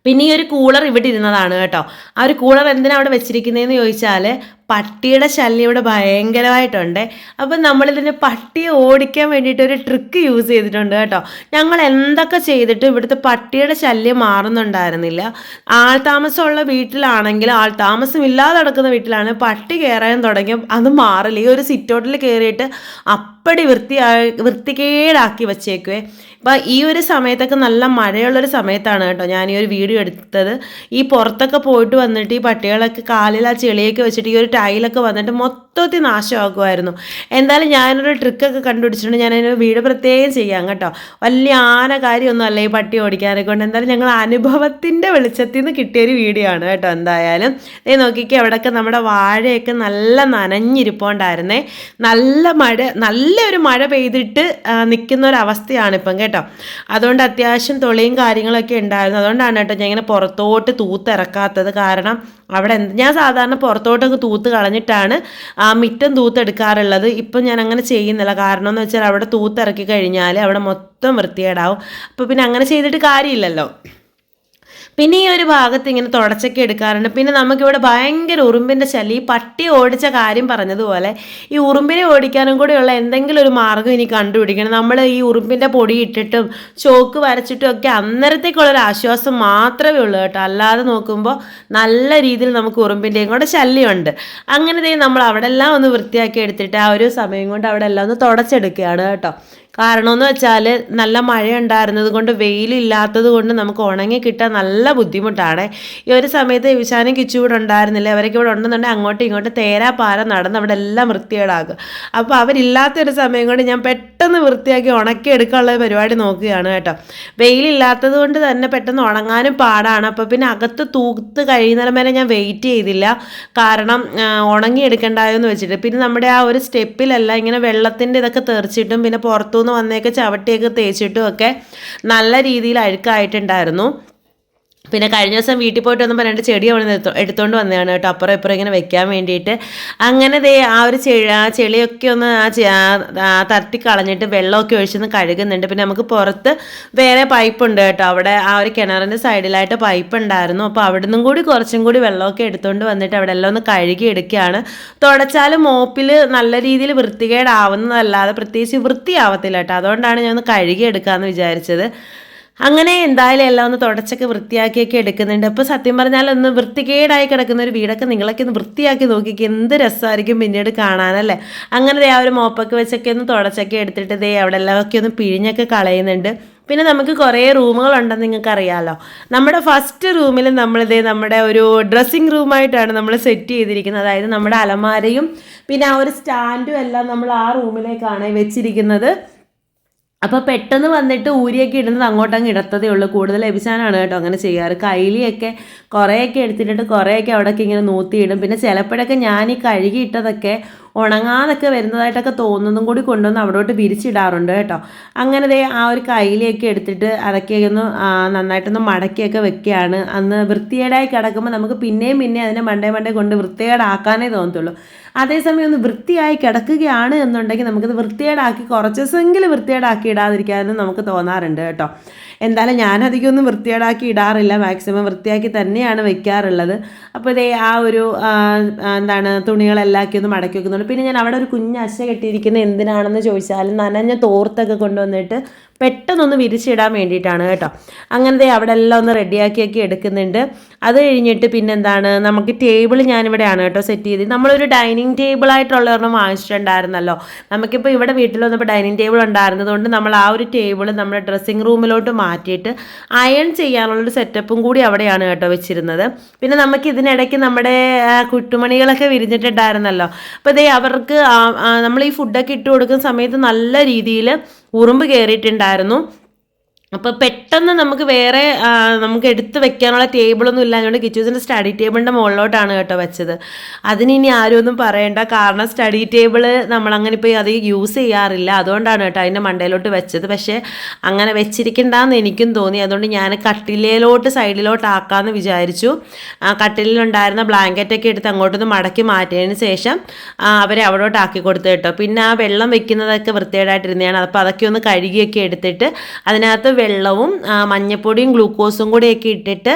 പിന്നെ ഈ ഒരു കൂളർ ഇവിടെ ഇരുന്നതാണ് കേട്ടോ. ആ ഒരു കൂളർ എന്തിനാണ് അവിടെ വെച്ചിരിക്കുന്നതെന്ന് ചോദിച്ചാൽ പട്ടിയുടെ ശല്യം ഇവിടെ ഭയങ്കരമായിട്ടുണ്ട്. അപ്പം നമ്മളിതിന് പട്ടിയെ ഓടിക്കാൻ വേണ്ടിയിട്ട് ഒരു ട്രിക്ക് യൂസ് ചെയ്തിട്ടുണ്ട് കേട്ടോ. ഞങ്ങൾ എന്തൊക്കെ ചെയ്തിട്ടും ഇവിടുത്തെ പട്ടിയുടെ ശല്യം മാറുന്നുണ്ടായിരുന്നില്ല. ആൾതാമസമുള്ള വീട്ടിലാണെങ്കിൽ, ആൾതാമസമില്ലാതെ നടക്കുന്ന വീട്ടിലാണ് പട്ടി കയറാൻ തുടങ്ങിയ അത് മാറില്ല. ഈ ഒരു സിറ്റൗട്ടിൽ കയറിയിട്ട് അപ്പടി വൃത്തികേടാക്കി വച്ചേക്കുവേ. അപ്പം ഈ ഒരു സമയത്തൊക്കെ നല്ല മഴയുള്ളൊരു സമയത്താണ് കേട്ടോ ഞാൻ ഈ ഒരു വീഡിയോ എടുത്തത്. ഈ പുറത്തൊക്കെ പോയിട്ട് വന്നിട്ട് ഈ പട്ടികളൊക്കെ കാലിൽ ആ ചെളിയൊക്കെ വെച്ചിട്ട് ഈ ഒരു ടൈലൊക്കെ വന്നിട്ട് മൊത്തത്തിൽ നാശമാക്കുമായിരുന്നു. എന്തായാലും ഞാനൊരു ട്രിക്കൊക്കെ കണ്ടുപിടിച്ചിട്ടുണ്ട്. ഞാനതിന് വീഡിയോ പ്രത്യേകം ചെയ്യാം കേട്ടോ. വലിയ കാര്യമൊന്നും അല്ല ഈ പട്ടി ഓടിക്കാനെ കൊണ്ട്. എന്തായാലും ഞങ്ങൾ അനുഭവത്തിൻ്റെ വെളിച്ചത്തിൽ നിന്ന് കിട്ടിയൊരു വീഡിയോ ആണ് കേട്ടോ. എന്തായാലും നോക്കിക്കേ, അവിടെയൊക്കെ നമ്മുടെ വാഴയൊക്കെ നല്ല നനഞ്ഞിരിപ്പുണ്ടായിരുന്നേ. നല്ലൊരു മഴ പെയ്തിട്ട് നിൽക്കുന്ന ഒരവസ്ഥയാണിപ്പം കേട്ടോ. അതുകൊണ്ട് അത്യാവശ്യം തുളിയും കാര്യങ്ങളൊക്കെ ഉണ്ടായിരുന്നു. അതുകൊണ്ടാണ് കേട്ടോ ഞാൻ ഇങ്ങനെ പുറത്തോട്ട് തൂത്തിറക്കാത്തത്. കാരണം അവിടെ ഞാൻ സാധാരണ പുറത്തോട്ടൊക്കെ തൂത്ത് കളഞ്ഞിട്ടാണ് മുറ്റം തൂത്തെടുക്കാറുള്ളത്. ഇപ്പം ഞാൻ അങ്ങനെ ചെയ്യുന്നില്ല. കാരണം എന്ന് വെച്ചാൽ അവിടെ തൂത്തിറക്കി കഴിഞ്ഞാൽ അവിടെ മൊത്തം വൃത്തികേടാവും. അപ്പോൾ പിന്നെ അങ്ങനെ ചെയ്തിട്ട് കാര്യമില്ലല്ലോ. പിന്നെ ഈ ഒരു ഭാഗത്ത് ഇങ്ങനെ തുടച്ചൊക്കെ എടുക്കാറുണ്ട്. പിന്നെ നമുക്കിവിടെ ഭയങ്കര ഉറുമ്പിൻ്റെ ശല്യം. ഈ പട്ടി ഓടിച്ച കാര്യം പറഞ്ഞതുപോലെ ഈ ഉറുമ്പിനെ ഓടിക്കാനും കൂടെയുള്ള എന്തെങ്കിലും ഒരു മാർഗ്ഗം ഇനി കണ്ടുപിടിക്കണം. നമ്മൾ ഈ ഉറുമ്പിൻ്റെ പൊടി ഇട്ടിട്ടും ചോക്ക് വരച്ചിട്ടും ഒക്കെ അന്നേരത്തേക്കുള്ളൊരു ആശ്വാസം മാത്രമേ ഉള്ളൂ കേട്ടോ. അല്ലാതെ നോക്കുമ്പോൾ നല്ല രീതിയിൽ നമുക്ക് ഉറുമ്പിൻ്റെയും കൂടെ ശല്യമുണ്ട്. അങ്ങനെ നമ്മൾ അവിടെ എല്ലാം ഒന്ന് വൃത്തിയാക്കി എടുത്തിട്ട് ആ ഒരു സമയം കൊണ്ട് അവിടെ എല്ലാം ഒന്ന് തുടച്ചെടുക്കുകയാണ് കേട്ടോ. കാരണമെന്ന് വെച്ചാൽ നല്ല മഴ ഉണ്ടായിരുന്നത് കൊണ്ട് വെയിലില്ലാത്തത് കൊണ്ട് നമുക്ക് ഉണങ്ങി കിട്ടാൻ നല്ല ബുദ്ധിമുട്ടാണ്. ഈ ഒരു സമയത്ത് വിശാനും കിച്ചു ഇവിടെ ഉണ്ടായിരുന്നില്ല. അവരൊക്കെ ഇവിടെ ഉണ്ടെന്നുണ്ടെങ്കിൽ അങ്ങോട്ടും ഇങ്ങോട്ടും തേരാ പാര നടന്ന് അവിടെ എല്ലാം വൃത്തികേടാകും. അപ്പോൾ അവരില്ലാത്തൊരു സമയം കൊണ്ട് ഞാൻ പെട്ടെന്ന് വൃത്തിയാക്കി ഉണക്കി എടുക്കാനുള്ള പരിപാടി നോക്കുകയാണ് കേട്ടോ. വെയിലില്ലാത്തത് കൊണ്ട് തന്നെ പെട്ടെന്ന് ഉണങ്ങാനും പാടാണ്. അപ്പോൾ പിന്നെ അകത്ത് തൂത്ത് കഴിയുന്നതിന് വരെ ഞാൻ വെയിറ്റ് ചെയ്തില്ല. കാരണം ഉണങ്ങി എടുക്കണ്ടായോ എന്ന് വെച്ചിട്ട്. പിന്നെ നമ്മുടെ ആ ഒരു സ്റ്റെപ്പിലല്ല ഇങ്ങനെ വെള്ളത്തിൻ്റെ ഇതൊക്കെ തെറിച്ചിട്ടും പിന്നെ പുറത്തുനിന്ന് വന്നേക്ക് ചവിട്ടിയൊക്കെ തേച്ചിട്ടും ഒക്കെ നല്ല രീതിയിൽ അഴുക്കായിട്ടുണ്ടായിരുന്നു. പിന്നെ കഴിഞ്ഞ ദിവസം വീട്ടിൽ പോയിട്ട് വന്നപ്പോൾ 2 ചെടി അവിടെ എടുത്തുകൊണ്ട് വന്നതാണ് കേട്ടോ, അപ്പുറം ഇപ്പുറം ഇങ്ങനെ വെക്കാൻ വേണ്ടിയിട്ട്. അങ്ങനെ ആ ഒരു ചെളിയൊക്കെ ഒന്ന് തട്ടി കളഞ്ഞിട്ട് വെള്ളമൊക്കെ ഒഴിച്ചൊന്ന് കഴുകുന്നുണ്ട്. പിന്നെ നമുക്ക് പുറത്ത് വേറെ പൈപ്പ് ഉണ്ട് കേട്ടോ, അവിടെ ആ ഒരു കിണറിൻ്റെ സൈഡിലായിട്ട് പൈപ്പ് ഉണ്ടായിരുന്നു. അപ്പോൾ അവിടെ നിന്നും കൂടി കുറച്ചും കൂടി വെള്ളമൊക്കെ എടുത്തുകൊണ്ട് വന്നിട്ട് അവിടെ എല്ലാം ഒന്ന് കഴുകി എടുക്കുകയാണ്. തുടച്ചാലും മോപ്പിൽ നല്ല രീതിയിൽ വൃത്തികേടാവുന്നതല്ലാതെ പ്രത്യേകിച്ച് വൃത്തിയാവത്തില്ല കേട്ടോ. അതുകൊണ്ടാണ് ഞാൻ ഒന്ന് കഴുകി എടുക്കാമെന്ന് വിചാരിച്ചത്. അങ്ങനെ എന്തായാലും എല്ലാം ഒന്ന് തുടച്ചൊക്കെ വൃത്തിയാക്കിയൊക്കെ എടുക്കുന്നുണ്ട്. അപ്പോൾ സത്യം പറഞ്ഞാൽ ഒന്ന് വൃത്തികേടായി കിടക്കുന്ന ഒരു വീടൊക്കെ നിങ്ങളൊക്കെ ഒന്ന് വൃത്തിയാക്കി നോക്കിക്ക് എന്ത് രസമായിരിക്കും പിന്നീട് കാണാനല്ലേ. അങ്ങനെ ആ ഒരു മോപ്പൊക്കെ വെച്ചൊക്കെ ഒന്ന് തുടച്ചൊക്കെ എടുത്തിട്ട് അവിടെ എല്ലാമൊക്കെ ഒന്ന് പിഴിഞ്ഞൊക്കെ കളയുന്നുണ്ട്. പിന്നെ നമുക്ക് കുറേ റൂമുകളുണ്ടെന്ന് നിങ്ങൾക്ക് അറിയാമല്ലോ. നമ്മുടെ ഫസ്റ്റ് റൂമിൽ നമ്മുടെ ഒരു ഡ്രസ്സിങ് റൂമായിട്ടാണ് നമ്മൾ സെറ്റ് ചെയ്തിരിക്കുന്നത്. അതായത് നമ്മുടെ അലമാരയും പിന്നെ ആ ഒരു സ്റ്റാൻഡും എല്ലാം നമ്മൾ ആ റൂമിലേക്കാണ് വെച്ചിരിക്കുന്നത്. അപ്പോൾ പെട്ടെന്ന് വന്നിട്ട് ഊരിയൊക്കെ ഇടുന്നത് അങ്ങോട്ടങ്ങ് ഇടത്തതേ ഉള്ളൂ. കൂടുതൽ എബിസാനാണ് കേട്ടോ അങ്ങനെ ചെയ്യാറ്. കൈലിയൊക്കെ കുറേയൊക്കെ എടുത്തിട്ട് കുറേയൊക്കെ അവിടെയൊക്കെ ഇങ്ങനെ നൂത്തിയിടും. പിന്നെ ചിലപ്പോഴൊക്കെ ഞാൻ ഈ കഴുകിയിട്ടതൊക്കെ ഉണങ്ങാതൊക്കെ വരുന്നതായിട്ടൊക്കെ തോന്നുന്നതും കൂടി കൊണ്ടുവന്ന് അവിടോട്ട് വിരിച്ചിടാറുണ്ട് കേട്ടോ. അങ്ങനെ ആ ഒരു കൈലിയൊക്കെ എടുത്തിട്ട് അതൊക്കെ ഒന്ന് നന്നായിട്ടൊന്ന് മടക്കിയൊക്കെ വെക്കുകയാണ്. അന്ന് വൃത്തികേടായി കിടക്കുമ്പോൾ നമുക്ക് പിന്നെയും അതിനെ മണ്ടേ കൊണ്ട് വൃത്തികേടാക്കാനേ തോന്നത്തുള്ളൂ. അതേസമയം ഒന്ന് വൃത്തിയായി കിടക്കുകയാണ് എന്നുണ്ടെങ്കിൽ നമുക്കത് വൃത്തികേടാക്കി കുറച്ച് ദിവസമെങ്കിലും വൃത്തികേടാക്കി ഇടാതിരിക്കാനും നമുക്ക് തോന്നാറുണ്ട് കേട്ടോ. എന്തായാലും ഞാനധികം ഒന്നും വൃത്തികേടാക്കി ഇടാറില്ല, മാക്സിമം വൃത്തിയാക്കി തന്നെയാണ് വെക്കാറുള്ളത്. അപ്പോൾ ആ ഒരു തുണികളെല്ലാക്കി ഒന്ന് മടക്കി വെക്കുന്നുണ്ട്. പിന്നെ ഞാൻ അവിടെ ഒരു കുഞ്ഞ് അശ കെട്ടിയിരിക്കുന്നത് എന്തിനാണെന്ന് ചോദിച്ചാൽ നനഞ്ഞ തോർത്തൊക്കെ കൊണ്ടുവന്നിട്ട് പെട്ടെന്നൊന്ന് വിരിച്ചിടാൻ വേണ്ടിയിട്ടാണ് കേട്ടോ. അങ്ങനത്തെ അവിടെ എല്ലാം ഒന്ന് റെഡിയാക്കിയൊക്കെ എടുക്കുന്നുണ്ട്. അത് കഴിഞ്ഞിട്ട് പിന്നെ നമുക്ക് ടേബിൾ ഞാനിവിടെയാണ് കേട്ടോ സെറ്റ് ചെയ്ത്. നമ്മളൊരു ഡൈനിങ് ടേബിളായിട്ടുള്ള ഒരെണ്ണം വാങ്ങിച്ചിട്ടുണ്ടായിരുന്നല്ലോ. നമുക്കിപ്പോൾ ഇവിടെ വീട്ടിൽ വന്നപ്പോൾ ഡൈനിങ് ടേബിൾ ഉണ്ടായിരുന്നതുകൊണ്ട് നമ്മൾ ആ ഒരു ടേബിൾ നമ്മുടെ ഡ്രസ്സിങ് റൂമിലോട്ട് മാറ്റിയിട്ട് അയൺ ചെയ്യാനുള്ളൊരു സെറ്റപ്പും കൂടി അവിടെയാണ് കേട്ടോ വെച്ചിരുന്നത്. പിന്നെ നമുക്ക് ഇതിനിടയ്ക്ക് നമ്മുടെ കുട്ടുമണികളൊക്കെ വിരിഞ്ഞിട്ടുണ്ടായിരുന്നല്ലോ. അപ്പോൾ അവർക്ക് നമ്മൾ ഈ ഫുഡൊക്കെ ഇട്ട് കൊടുക്കുന്ന സമയത്ത് നല്ല രീതിയിൽ ഉറുമ്പ് കയറിയിട്ടുണ്ടായിരുന്നു. അപ്പോൾ പെട്ടെന്ന് നമുക്ക് വേറെ നമുക്ക് എടുത്ത് വെക്കാനുള്ള ടേബിളൊന്നും ഇല്ലാഞ്ഞുകൊണ്ട് കിച്ചൂസിൻ്റെ സ്റ്റഡി ടേബിളിൻ്റെ മുകളിലോട്ടാണ് കേട്ടോ വെച്ചത്. അതിനി ആരും ഒന്നും പറയണ്ട, കാരണം സ്റ്റഡി ടേബിൾ നമ്മളങ്ങനെ ഇപ്പോൾ അത് യൂസ് ചെയ്യാറില്ല. അതുകൊണ്ടാണ് കേട്ടോ അതിൻ്റെ മണ്ടയിലോട്ട് വെച്ചത്. പക്ഷേ അങ്ങനെ വെച്ചിരിക്കണ്ടെന്ന് എനിക്കും തോന്നി. അതുകൊണ്ട് ഞാൻ കട്ടിലയിലോട്ട് സൈഡിലോട്ടാക്കാമെന്ന് വിചാരിച്ചു. കട്ടിലുണ്ടായിരുന്ന ബ്ലാങ്കറ്റൊക്കെ എടുത്ത് അങ്ങോട്ടൊന്ന് മടക്കി മാറ്റിയതിന് ശേഷം അവരെ അവിടോട്ട് ആക്കി കൊടുത്തു കേട്ടോ. പിന്നെ ആ വെള്ളം വെക്കുന്നതൊക്കെ വൃത്തികേടായിട്ടിരുന്നതാണ്. അപ്പോൾ അതൊക്കെ ഒന്ന് കഴുകിയൊക്കെ എടുത്തിട്ട് അതിനകത്ത് വെള്ളവും മഞ്ഞപ്പൊടിയും ഗ്ലൂക്കോസും കൂടെയൊക്കെ ഇട്ടിട്ട്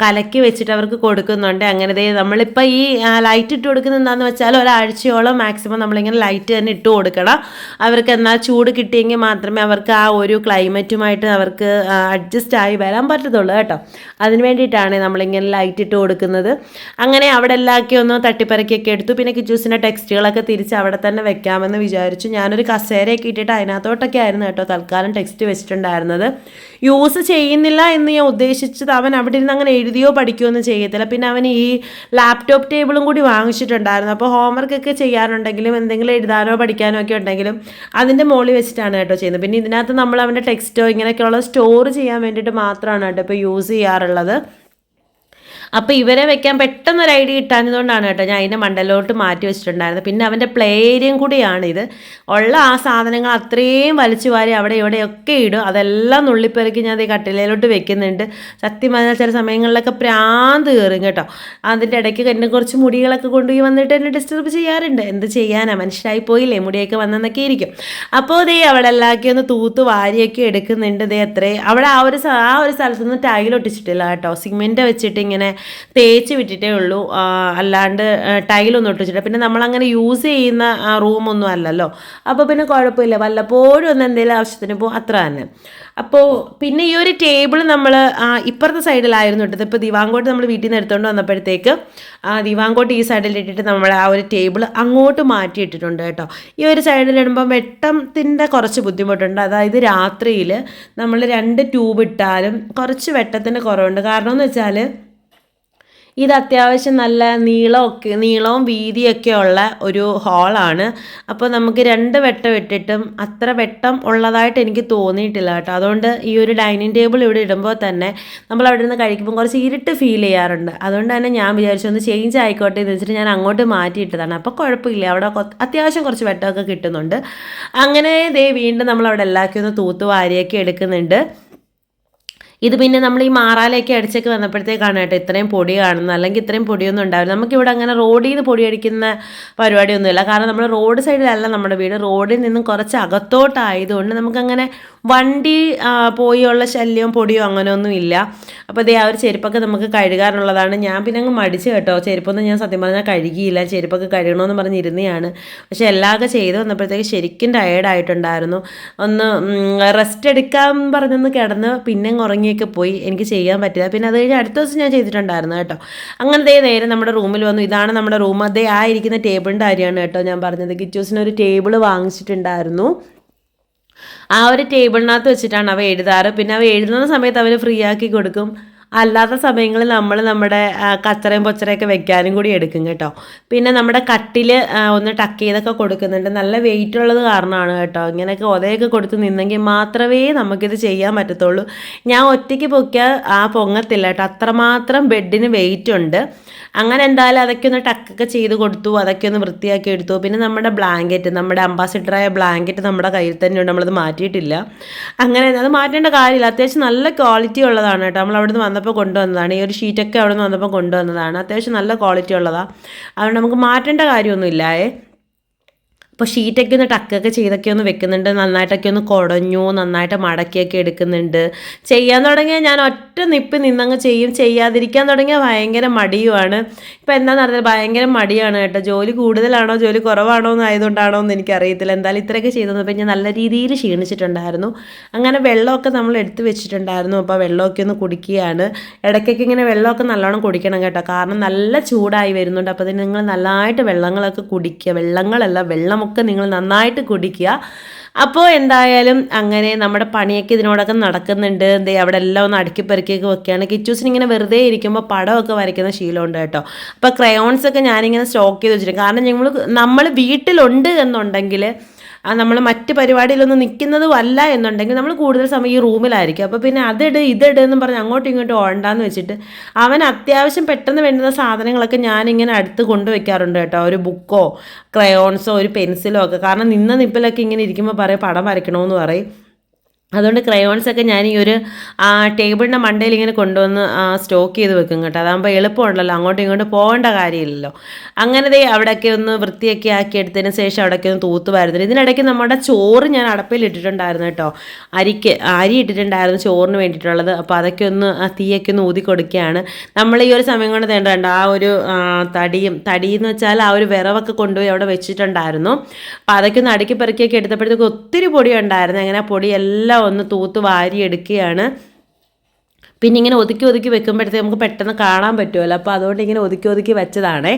കലക്കി വെച്ചിട്ട് അവർക്ക് കൊടുക്കുന്നുണ്ട്. അങ്ങനെ നമ്മളിപ്പോൾ ഈ ലൈറ്റ് ഇട്ട് കൊടുക്കുന്നത് എന്താണെന്ന് വെച്ചാൽ ഒരാഴ്ചയോളം മാക്സിമം നമ്മളിങ്ങനെ ലൈറ്റ് തന്നെ ഇട്ട് കൊടുക്കണം. അവർക്ക് എന്നാൽ ചൂട് കിട്ടിയെങ്കിൽ മാത്രമേ അവർക്ക് ആ ഒരു ക്ലൈമറ്റുമായിട്ട് അവർക്ക് അഡ്ജസ്റ്റ് ആയി വരാൻ പറ്റത്തുള്ളൂ കേട്ടോ. അതിന് വേണ്ടിയിട്ടാണ് നമ്മളിങ്ങനെ ലൈറ്റ് ഇട്ട് കൊടുക്കുന്നത്. അങ്ങനെ അവിടെ എല്ലാമൊക്കെ ഒന്ന് തട്ടിപ്പറക്കിയൊക്കെ എടുത്തു. പിന്നെ കിച്ചൂസിൻ്റെ ടെക്സ്റ്റുകളൊക്കെ തിരിച്ച് അവിടെ തന്നെ വെക്കാമെന്ന് വിചാരിച്ചു. ഞാനൊരു കസേരയൊക്കെ ഇട്ടിട്ട് അതിനകത്തോട്ടൊക്കെ ആയിരുന്നു കേട്ടോ തൽക്കാലം ടെക്സ്റ്റ് വെച്ചിട്ടുണ്ടായിരുന്നത്. യൂസ് ചെയ്യുന്നില്ല എന്ന് ഞാൻ ഉദ്ദേശിച്ചത് അവൻ അവിടെ ഇരുന്ന് അങ്ങനെ എഴുതിയോ പഠിക്കുകയോ ഒന്നും ചെയ്യത്തില്ല. പിന്നെ അവൻ ഈ ലാപ്ടോപ്പ് ടേബിളും കൂടി വാങ്ങിച്ചിട്ടുണ്ടായിരുന്നു. അപ്പോൾ ഹോംവർക്കൊക്കെ ചെയ്യാനുണ്ടെങ്കിലും എന്തെങ്കിലും എഴുതാനോ പഠിക്കാനോ ഒക്കെ ഉണ്ടെങ്കിലും അതിൻ്റെ മുകളിൽ വെച്ചിട്ടാണ് കേട്ടോ ചെയ്യുന്നത്. പിന്നെ ഇതിനകത്ത് നമ്മൾ അവൻ്റെ ടെക്സ്റ്റോ ഇങ്ങനെയൊക്കെയുള്ള സ്റ്റോർ ചെയ്യാൻ വേണ്ടിയിട്ട് മാത്രമാണ് കേട്ടോ ഇപ്പോൾ യൂസ് ചെയ്യാറുള്ളത്. അപ്പോൾ ഇവരെ വെക്കാൻ പെട്ടെന്നൊരു ഐഡിയ കിട്ടാഞ്ഞതുകൊണ്ടാണ് കേട്ടോ ഞാൻ അതിൻ്റെ മണ്ടലോട്ട് മാറ്റി വെച്ചിട്ടുണ്ടായിരുന്നത്. പിന്നെ അവൻ്റെ പ്ലേ ഏരിയയും കൂടിയാണിത്. ഉള്ള ആ സാധനങ്ങൾ അത്രയും വലിച്ചു വാരി അവിടെ ഇവിടെയൊക്കെ ഇടും. അതെല്ലാം നുള്ളിപ്പെറുക്കി ഞാൻ ഈ കട്ടിലയിലോട്ട് വെക്കുന്നുണ്ട്. സത്യം പറഞ്ഞാൽ ചില സമയങ്ങളിലൊക്കെ പ്രാന്ത് കയറും കേട്ടോ. അതിൻ്റെ ഇടയ്ക്ക് എന്നെ കുറച്ച് മുടികളൊക്കെ കൊണ്ടുപോയി വന്നിട്ട് എന്നെ ഡിസ്റ്റർബ് ചെയ്യാറുണ്ട്. എന്ത് ചെയ്യാനാ, മനുഷ്യരായി പോയില്ലേ, മുടിയൊക്കെ വന്നെന്നൊക്കെ ഇരിക്കും. അപ്പോൾ ദേ അവിടെ എല്ലാക്കി ഒന്ന് തൂത്ത് വാരിയൊക്കെ എടുക്കുന്നുണ്ട്. ദേ അത്രേ അവിടെ ആ ഒരു സ്ഥലത്തൊന്നും ടൈലൊട്ടിച്ചിട്ടില്ല കേട്ടോ. സിമെൻറ്റ് വെച്ചിട്ട് ഇങ്ങനെ തേച്ച് വിട്ടിട്ടേ ഉള്ളൂ, അല്ലാണ്ട് ടൈലൊന്നും ഒട്ടിച്ചിട്ടില്ല. പിന്നെ നമ്മളങ്ങനെ യൂസ് ചെയ്യുന്ന റൂമൊന്നും അല്ലല്ലോ, അപ്പോൾ പിന്നെ കുഴപ്പമില്ല. വല്ലപ്പോഴും ഒന്ന് എന്തെങ്കിലും ആവശ്യത്തിന് പോകും, അത്ര തന്നെ. അപ്പോൾ പിന്നെ ഈ ഒരു ടേബിൾ നമ്മൾ ഇപ്പുറത്തെ സൈഡിലായിരുന്നു ഇട്ടത്. ഇപ്പോൾ ദിവാങ്കോട്ട് നമ്മൾ വീട്ടിൽ നിന്ന് എടുത്തുകൊണ്ട് വന്നപ്പോഴത്തേക്ക് ദിവാങ്കോട്ട് ഈ സൈഡിൽ ഇട്ടിട്ട് നമ്മൾ ആ ഒരു ടേബിൾ അങ്ങോട്ട് മാറ്റിയിട്ടിട്ടുണ്ട് കേട്ടോ. ഈ ഒരു സൈഡിലിടുമ്പോൾ വെട്ടത്തിൻ്റെ കുറച്ച് ബുദ്ധിമുട്ടുണ്ട്. അതായത് രാത്രിയിൽ നമ്മൾ 2 ട്യൂബ് ഇട്ടാലും കുറച്ച് വെട്ടത്തിൻ്റെ കുറവുണ്ട്. കാരണം എന്ന് വെച്ചാൽ ഇത് അത്യാവശ്യം നല്ല നീളവും വീതിയൊക്കെ ഉള്ള ഒരു ഹാളാണ്. അപ്പോൾ നമുക്ക് 2 വെട്ടം ഇട്ടിട്ടും അത്ര വെട്ടം ഉള്ളതായിട്ട് എനിക്ക് തോന്നിയിട്ടില്ല കേട്ടോ. അതുകൊണ്ട് ഈ ഒരു ഡൈനിങ് ടേബിൾ ഇവിടെ ഇടുമ്പോൾ തന്നെ നമ്മൾ അവിടെ നിന്ന് കഴിക്കുമ്പോൾ കുറച്ച് ഇരുട്ട് ഫീൽ ചെയ്യാറുണ്ട്. അതുകൊണ്ട് തന്നെ ഞാൻ വിചാരിച്ചു ഒന്ന് ചേഞ്ച് ആയിക്കോട്ടെ എന്ന് വെച്ചിട്ട് ഞാൻ അങ്ങോട്ട് മാറ്റിയിട്ടതാണ്. അപ്പോൾ കുഴപ്പമില്ല, അവിടെ അത്യാവശ്യം കുറച്ച് വെട്ടമൊക്കെ കിട്ടുന്നുണ്ട്. അങ്ങനെ ദേ വീണ്ടും നമ്മൾ അവിടെ എല്ലാവർക്കും ഒന്ന് തൂത്ത് വാരിയൊക്കെ എടുക്കുന്നുണ്ട്. ഇത് പിന്നെ നമ്മൾ ഈ മാറാലയൊക്കെ അടിച്ചൊക്കെ വന്നപ്പോഴത്തേക്കാണ് കേട്ടോ ഇത്രയും പൊടി കാണുന്നത്. അല്ലെങ്കിൽ ഇത്രയും പൊടിയൊന്നും ഉണ്ടാവില്ല. നമുക്കിവിടെ അങ്ങനെ റോഡിൽ നിന്ന് പൊടി അടിക്കുന്ന പരിപാടിയൊന്നുമില്ല. കാരണം നമ്മൾ റോഡ് സൈഡിലല്ല നമ്മുടെ വീട്, റോഡിൽ നിന്നും കുറച്ച് അകത്തോട്ടായതുകൊണ്ട് നമുക്കങ്ങനെ വണ്ടി പോയുള്ള ശല്യവും പൊടിയോ അങ്ങനെയൊന്നും ഇല്ല. അപ്പോൾ അതേ ആ ഒരു ചെരുപ്പൊക്കെ നമുക്ക് കഴുകാനുള്ളതാണ്. ഞാൻ പിന്നെ അങ്ങ് മടിച്ച് കേട്ടോ, ചെരുപ്പൊന്നും ഞാൻ സത്യം പറഞ്ഞാൽ കഴുകിയില്ല. ചെരുപ്പൊക്കെ കഴുകണമെന്ന് പറഞ്ഞിരുന്നതാണ്. പക്ഷേ എല്ലാമൊക്കെ ചെയ്ത് വന്നപ്പോഴത്തേക്ക് ശരിക്കും ടയേർഡായിട്ടുണ്ടായിരുന്നു. ഒന്ന് റെസ്റ്റ് എടുക്കാൻ പറഞ്ഞൊന്ന് കിടന്ന് പിന്നെ ഉറങ്ങിയൊക്കെ പോയി. എനിക്ക് ചെയ്യാൻ പറ്റില്ല. പിന്നെ അത് കഴിഞ്ഞ് അടുത്ത ദിവസം ഞാൻ ചെയ്തിട്ടുണ്ടായിരുന്നു കേട്ടോ. അങ്ങനെ നേരെ നമ്മുടെ റൂമിൽ വന്നു. ഇതാണ് നമ്മുടെ റൂം. അതേ ആ ഇരിക്കുന്ന ടേബിളിൻ്റെ കാര്യമാണ് കേട്ടോ ഞാൻ പറഞ്ഞത്. കിച്ചൂസിനൊരു ടേബിൾ വാങ്ങിച്ചിട്ടുണ്ടായിരുന്നു. ആ ഒരു ടേബിളിനകത്ത് വെച്ചിട്ടാണ് അവ എഴുതാറ്. പിന്നെ അവ എഴുതുന്ന സമയത്ത് അവർ ഫ്രീ ആക്കി കൊടുക്കും. അല്ലാത്ത സമയങ്ങളിൽ നമ്മൾ നമ്മുടെ കച്ചറയും പൊച്ചറയൊക്കെ വെക്കാനും കൂടി എടുക്കും കേട്ടോ. പിന്നെ നമ്മുടെ കട്ടിൽ ഒന്ന് ടക്ക് ചെയ്തൊക്കെ കൊടുക്കുന്നുണ്ട്. നല്ല വെയിറ്റ് ഉള്ളത് കാരണമാണ് കേട്ടോ. ഇങ്ങനെയൊക്കെ ഒതയൊക്കെ കൊടുത്ത് നിന്നെങ്കിൽ മാത്രമേ നമുക്കിത് ചെയ്യാൻ പറ്റത്തുള്ളൂ. ഞാൻ ഒറ്റയ്ക്ക് പൊക്കിയാൽ പൊങ്ങത്തില്ല കേട്ടോ, അത്രമാത്രം ബെഡിന് വെയിറ്റ് ഉണ്ട്. അങ്ങനെ എന്തായാലും അതൊക്കെ ഒന്ന് ടക്കൊക്കെ ചെയ്ത് കൊടുത്തു, അതൊക്കെ ഒന്ന് വൃത്തിയാക്കി എടുത്തു. പിന്നെ നമ്മുടെ ബ്ലാങ്കറ്റ്, നമ്മുടെ അംബാസിഡറായ ബ്ലാങ്കറ്റ് നമ്മുടെ കയ്യിൽ തന്നെയുണ്ട്, നമ്മളത് മാറ്റിയിട്ടില്ല. അങ്ങനെ അത് മാറ്റേണ്ട കാര്യമില്ല. അത്യാവശ്യം നല്ല ക്വാളിറ്റി ഉള്ളതാണ് കേട്ടോ. നമ്മൾ അവിടെ നിന്ന് വന്നപ്പോൾ കൊണ്ടുവന്നതാണ്. ഈ ഒരു ഷീറ്റൊക്കെ അവിടെ നിന്ന് വന്നപ്പോൾ കൊണ്ടുവന്നതാണ്. അത്യാവശ്യം നല്ല ക്വാളിറ്റി ഉള്ളതാണ്. അതുകൊണ്ട് നമുക്ക് മാറ്റേണ്ട കാര്യമൊന്നുമില്ലായേ. അപ്പോൾ ഷീറ്റൊക്കെ ഒന്ന് ടക്കൊക്കെ ചെയ്തൊക്കെ ഒന്ന് വെക്കുന്നുണ്ട്. നന്നായിട്ടൊക്കെ ഒന്ന് കുടഞ്ഞു, നന്നായിട്ട് മടക്കിയൊക്കെ എടുക്കുന്നുണ്ട്. ചെയ്യാൻ തുടങ്ങിയാൽ ഞാൻ ഒറ്റ നിപ്പ് നിന്നങ്ങ് ചെയ്യും. ചെയ്യാതിരിക്കാൻ തുടങ്ങിയാൽ ഭയങ്കര മടിയുമാണ്. ഇപ്പോൾ എന്താണെന്ന് അറിയില്ല, ഭയങ്കര മടിയാണ് കേട്ടോ. ജോലി കൂടുതലാണോ ജോലി കുറവാണോ എന്നായതുകൊണ്ടാണോ എന്ന് എനിക്കറിയത്തില്ല. എന്തായാലും ഇത്രയൊക്കെ ചെയ്തപ്പോൾ ഞാൻ നല്ല രീതിയിൽ ക്ഷീണിച്ചിട്ടുണ്ടായിരുന്നു. അങ്ങനെ വെള്ളമൊക്കെ നമ്മൾ എടുത്ത് വെച്ചിട്ടുണ്ടായിരുന്നു. അപ്പോൾ വെള്ളമൊക്കെ ഒന്ന് കുടിക്കുകയാണ്. ഇടയ്ക്കൊക്കെ ഇങ്ങനെ വെള്ളമൊക്കെ നല്ലോണം കുടിക്കണം കേട്ടോ. കാരണം നല്ല ചൂടായി വരുന്നുണ്ട്. അപ്പോൾ അതിന് നിങ്ങൾ നല്ലതായിട്ട് വെള്ളങ്ങളൊക്കെ കുടിക്കുക. വെള്ളമൊക്കെ നിങ്ങൾ നന്നായിട്ട് കുടിക്കുക. അപ്പോൾ എന്തായാലും അങ്ങനെ നമ്മുടെ പണിയൊക്കെ ഇതിനോടൊക്കെ നടക്കുന്നുണ്ട്. അവിടെ എല്ലാം ഒന്ന് അടുക്കി പെറുക്കിയൊക്കെ വെക്കുകയാണ്. കിച്ചൂസിന് ഇങ്ങനെ വെറുതെ ഇരിക്കുമ്പോൾ പടമൊക്കെ വരയ്ക്കുന്ന ശീലമുണ്ട് കേട്ടോ. അപ്പോൾ ക്രയോൺസൊക്കെ ഞാനിങ്ങനെ സ്റ്റോക്ക് ചെയ്ത് വെച്ചിട്ടുണ്ട്. കാരണം നമ്മൾ വീട്ടിലുണ്ട് എന്നുണ്ടെങ്കിൽ നമ്മൾ മറ്റ് പരിപാടിയിലൊന്നും നിൽക്കുന്നതും അല്ല എന്നുണ്ടെങ്കിൽ നമ്മൾ കൂടുതൽ സമയം ഈ റൂമിലായിരിക്കും. അപ്പോൾ പിന്നെ ഇതിട് എന്നും പറഞ്ഞ് അങ്ങോട്ടും ഇങ്ങോട്ടും ഓടാന്ന് വെച്ചിട്ട് അവൻ അത്യാവശ്യം പെട്ടെന്ന് വേണ്ടുന്ന സാധനങ്ങളൊക്കെ ഞാനിങ്ങനെ അടുത്ത് കൊണ്ടുവയ്ക്കാറുണ്ട് കേട്ടോ. ഒരു ബുക്കോ ക്രയോൺസോ ഒരു പെൻസിലോ ഒക്കെ. കാരണം നിപ്പിലൊക്കെ ഇങ്ങനെ ഇരിക്കുമ്പോൾ പറയും പടം വരയ്ക്കണമെന്ന് പറയും. അതുകൊണ്ട് ക്രയോൺസൊക്കെ ഞാൻ ഈ ഒരു ടേബിളിൻ്റെ മണ്ടയിൽ ഇങ്ങനെ കൊണ്ടുവന്ന് സ്റ്റോക്ക് ചെയ്ത് വെക്കും കേട്ടോ. അതാകുമ്പോൾ എളുപ്പമുണ്ടല്ലോ, അങ്ങോട്ടും ഇങ്ങോട്ടും പോകേണ്ട കാര്യമില്ലല്ലോ. അങ്ങനെ അവിടെയൊക്കെ ഒന്ന് വൃത്തിയൊക്കെ ആക്കി എടുത്തതിന് ശേഷം അവിടെയൊക്കെ ഒന്ന് തൂത്തുവായിരുന്നു. ഇതിനിടയ്ക്ക് നമ്മുടെ ചോറ് ഞാൻ അടപ്പിൽ ഇട്ടിട്ടുണ്ടായിരുന്നു കേട്ടോ. അരി ഇട്ടിട്ടുണ്ടായിരുന്നു ചോറിന് വേണ്ടിയിട്ടുള്ളത്. അപ്പോൾ അതൊക്കെ ഒന്ന് തീയൊക്കെ ഒന്ന് ഊതി കൊടുക്കുകയാണ്. നമ്മൾ ഈ ഒരു സമയം കൊണ്ട് വേണ്ട ആ ഒരു തടിയെന്ന് വെച്ചാൽ ആ ഒരു വിറവൊക്കെ കൊണ്ടുപോയി അവിടെ വെച്ചിട്ടുണ്ടായിരുന്നു. അപ്പോൾ അതൊക്കെ ഒന്ന് അടുക്കി പെറുക്കിയൊക്കെ എടുത്തപ്പോഴത്തേക്ക് ഒത്തിരി പൊടി ഉണ്ടായിരുന്നു. അങ്ങനെ ആ പൊടിയെല്ലാം ഒന്ന് തൂത്ത് വാരി എടുക്കുകയാണ്. പിന്നെ ഇങ്ങനെ ഒതുക്കി വെക്കുമ്പോഴത്തേക്ക് നമുക്ക് പെട്ടെന്ന് കാണാൻ പറ്റുമല്ലോ. അപ്പോൾ അതുകൊണ്ട് ഇങ്ങനെ ഒതുക്കി വെച്ചതാണ്.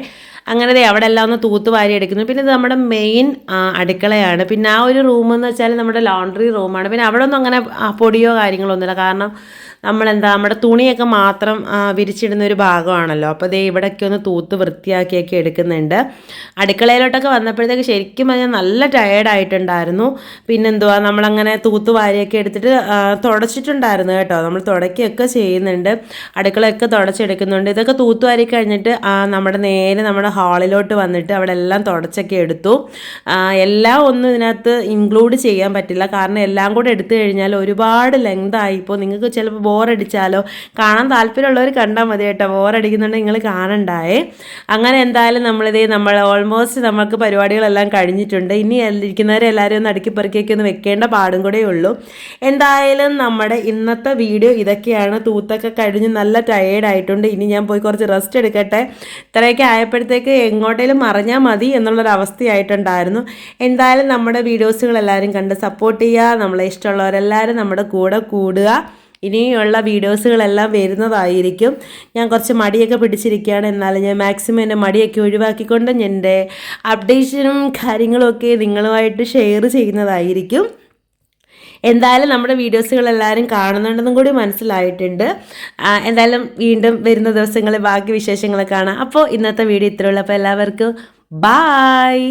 അങ്ങനെ അവിടെ എല്ലാം ഒന്ന് തൂത്ത് വാരി എടുക്കുന്നു. പിന്നെ ഇത് നമ്മുടെ മെയിൻ അടുക്കളയാണ്. പിന്നെ ആ ഒരു റൂമെന്ന് വെച്ചാൽ നമ്മുടെ ലോണ്ടറി റൂമാണ്. പിന്നെ അവിടെ ഒന്നും അങ്ങനെ പൊടിയോ കാര്യങ്ങളോ ഒന്നുമില്ല. കാരണം നമ്മുടെ തുണിയൊക്കെ മാത്രം വിരിച്ചിടുന്ന ഒരു ഭാഗമാണല്ലോ. അപ്പോൾ ദേ ഇവിടെയൊക്കെ ഒന്ന് തൂത്ത് വൃത്തിയാക്കിയൊക്കെ എടുക്കുന്നുണ്ട്. അടുക്കളയിലോട്ടൊക്കെ വന്നപ്പോഴത്തേക്ക് ശരിക്കും പറഞ്ഞാൽ നല്ല ടയേർഡായിട്ടുണ്ടായിരുന്നു. പിന്നെന്തുവാ നമ്മളങ്ങനെ തൂത്ത് വാരിയൊക്കെ എടുത്തിട്ട് തുടച്ചിട്ടുണ്ടായിരുന്നു കേട്ടോ. നമ്മൾ തുടയ്ക്കുകയൊക്കെ ചെയ്യുന്നുണ്ട്, അടുക്കളയൊക്കെ തുടച്ചെടുക്കുന്നുണ്ട്. ഇതൊക്കെ തൂത്തുവാരി കഴിഞ്ഞിട്ട് നമ്മുടെ ഹാളിലോട്ട് വന്നിട്ട് അവിടെ എല്ലാം തുടച്ചൊക്കെ എടുത്തു. എല്ലാം ഒന്നും ഇതിനകത്ത് ഇൻക്ലൂഡ് ചെയ്യാൻ പറ്റില്ല, കാരണം എല്ലാം കൂടെ എടുത്തു കഴിഞ്ഞാൽ ഒരുപാട് ലെങ്ത് ആയിപ്പോൾ നിങ്ങൾക്ക് ചിലപ്പോൾ ബോറടിച്ചാലോ. കാണാൻ താല്പര്യമുള്ളവർ കണ്ടാൽ മതി കേട്ടോ, ബോറടിക്കുന്നുണ്ടെങ്കിൽ നിങ്ങൾ കാണണ്ടായേ. അങ്ങനെ എന്തായാലും നമ്മൾ ഓൾമോസ്റ്റ് നമുക്ക് പരിപാടികളെല്ലാം കഴിഞ്ഞിട്ടുണ്ട്. ഇനി ഇരിക്കുന്നവരെ എല്ലാവരും ഒന്ന് അടുക്കി പെറുക്കിയൊക്കെ ഒന്ന് വെക്കേണ്ട പാടും കൂടെ ഉള്ളൂ. എന്തായാലും നമ്മുടെ ഇന്നത്തെ വീഡിയോ ഇതൊക്കെയാണ്. തൂത്തൊക്കെ കഴിഞ്ഞ് നല്ല ടയേർഡ് ആയിട്ടുണ്ട്. ഇനി ഞാൻ പോയി കുറച്ച് റെസ്റ്റ് എടുക്കട്ടെ. ഇത്രയൊക്കെ ആയപ്പോഴത്തേക്ക് എങ്ങോട്ടേലും മറിഞ്ഞാൽ മതി എന്നുള്ളൊരവസ്ഥയായിട്ടുണ്ടായിരുന്നു. എന്തായാലും നമ്മുടെ വീഡിയോസുകളെല്ലാവരും കണ്ട് സപ്പോർട്ട് ചെയ്യുക. നമ്മളെ ഇഷ്ടമുള്ളവരെല്ലാവരും നമ്മുടെ കൂടെ കൂടുക. ഇനിയുള്ള വീഡിയോസുകളെല്ലാം വരുന്നതായിരിക്കും. ഞാൻ കുറച്ച് മടിയൊക്കെ പിടിച്ചിരിക്കുകയാണ്, എന്നാലും ഞാൻ മാക്സിമം എൻ്റെ മടിയൊക്കെ ഒഴിവാക്കിക്കൊണ്ട് എൻ്റെ അപ്ഡേഷനും കാര്യങ്ങളും ഒക്കെ നിങ്ങളുമായിട്ട് ഷെയർ ചെയ്യുന്നതായിരിക്കും. എന്തായാലും നമ്മുടെ വീഡിയോസുകളെല്ലാവരും കാണുന്നുണ്ടെന്നും കൂടി മനസ്സിലായിട്ടുണ്ട്. എന്തായാലും വീണ്ടും വരുന്ന ദിവസങ്ങളിൽ ബാക്കി വിശേഷങ്ങൾ കാണാം. അപ്പോൾ ഇന്നത്തെ വീഡിയോ ഇത്രയുള്ളൂ. അപ്പോൾ എല്ലാവർക്കും ബായ്.